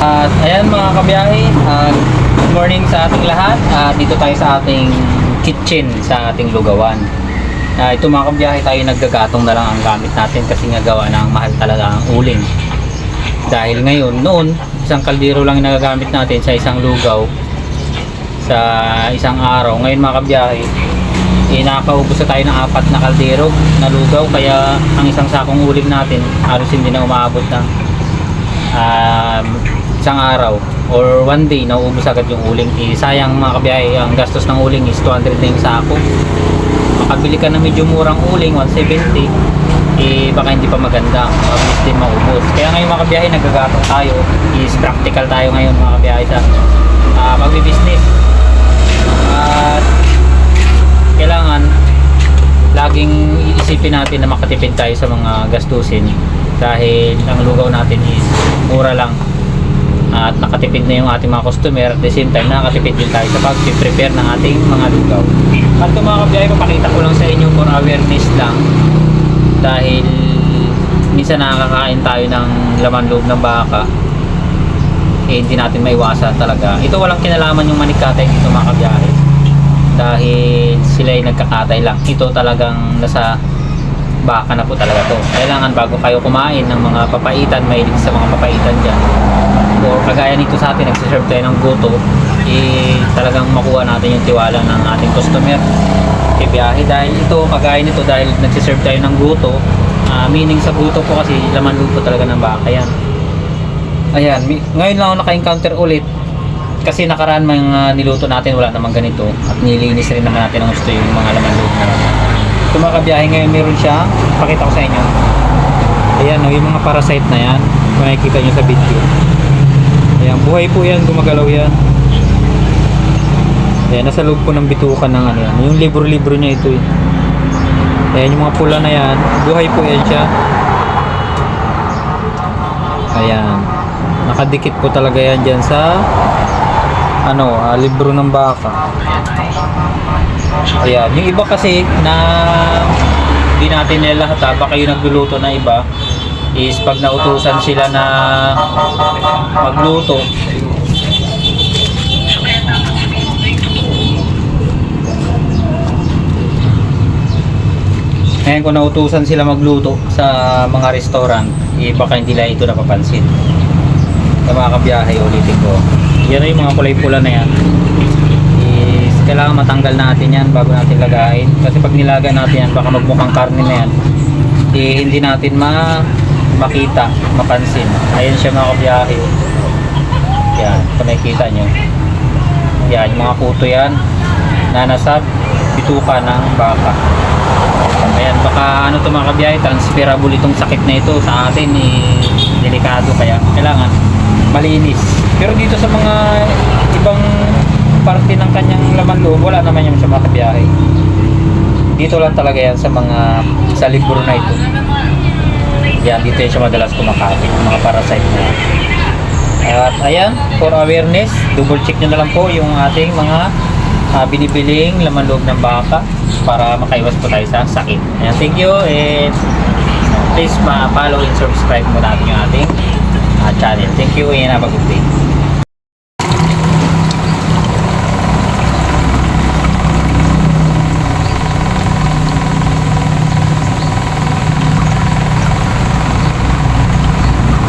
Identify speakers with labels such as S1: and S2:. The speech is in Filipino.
S1: At ayan mga kabiyahe, good morning sa ating lahat. Dito tayo sa ating kitchen sa ating lugawan. Ito mga kabiyahe, tayo naggagatong na lang ang gamit natin kasi nga gawa ng mahal talaga ang uling. Dahil ngayon, noon, isang kaldero lang yung nagagamit natin sa isang lugaw sa isang araw. Ngayon mga kabiyahe, nakaubos na tayo ng 4 na kaldero na lugaw, kaya ang isang sakong uling natin halos hindi na umaabot ng isang araw or one day nauubos agad yung uling. Sayang mga kabiyahe, ang gastos ng uling is 200 na yung sako. Makabili ka na medyo murang uling 170, baka hindi pa maganda, mabilis din maubos. Kaya ngayon mga kabiyahe, nagagatong tayo, is practical tayo ngayon mga kabiyahe sa magbi-business. At kailangan laging iisipin natin na makatipid tayo sa mga gastusin, dahil ang lugaw natin is mura lang at nakatipid na yung ating mga customer. At the same time, nakatipid din tayo sa pag-prepare ng ating mga lugaw. At ito mga kabiyahe, papakita ko lang sa inyo for awareness lang, dahil minsan nakakakain tayo ng laman loob ng baka, hindi natin maiwasan talaga. Ito walang kinalaman yung manikatay dito mga kabiyahe, dahil sila ay nagkakatay lang. Ito talagang nasa baka na po talaga to. Kailangan bago kayo kumain ng mga papaitan, mahilig sa mga papaitan dyan, o kagaya nito sa atin, nagsiserve tayo ng goto, talagang makuha natin yung tiwala ng ating customer biyahe. Dahil ito, kagaya nito, dahil nagsiserve tayo ng goto, meaning sa goto po kasi laman loob po talaga ng baka yan. Ayan, ngayon lang ako naka-encounter ulit, kasi nakaraan mga niluto natin wala namang ganito, at nilinis rin naman natin ang gusto yung mga laman loob na. Ito mga kabiyahe, ngayon meron siya, pakita ko sa inyo. Ayan o, yung mga parasite na yan, kung nakikita nyo sa video. Ayan, buhay po yan, gumagalaw yan. Ayan, nasa loob po ng bitukan ng ano yan, yung libro-libro niya ito eh. Ayan, yung mga pula na yan, buhay po yan siya. Ayan, nakadikit po talaga yan dyan sa libro ng baka. Ayan, yung iba kasi na hindi natin nila lahat, baka yung nagluluto na iba is pag nautusan sila na magluto, ngayon kung nautusan sila magluto sa mga restaurant, baka hindi lang ito napapansin. Sa mga kabiyahe, ulitin ko, yan yung mga kulay-pula na yan, kailangan matanggal natin yan bago natin lagain, kasi pag nilaga natin yan baka magmukhang karne na yan, hindi natin makita, mapansin. Ayan siya mga kabiyahe, yan, kung nakikita nyo yan, yung mga kuto yan na nasa bituka ng baka. Ayan, baka to mga kabiyahe, transferable itong sakit na ito sa atin, delikado, kaya kailangan malinis. Pero dito sa mga ibang parte ng kanyang laman loob, wala naman yung sa mga kabiyahe. Dito lang talaga yan sa libro na ito. Yan, dito yan siya madalas kumakapit, mga parasite na yan. At ayan, for awareness, double check nyo na lang po yung ating mga binibiling laman loob ng baka para makaiwas po tayo sa sakit. Ayan, thank you, and please follow and subscribe mo natin yung ating channel. Thank you and have a good day.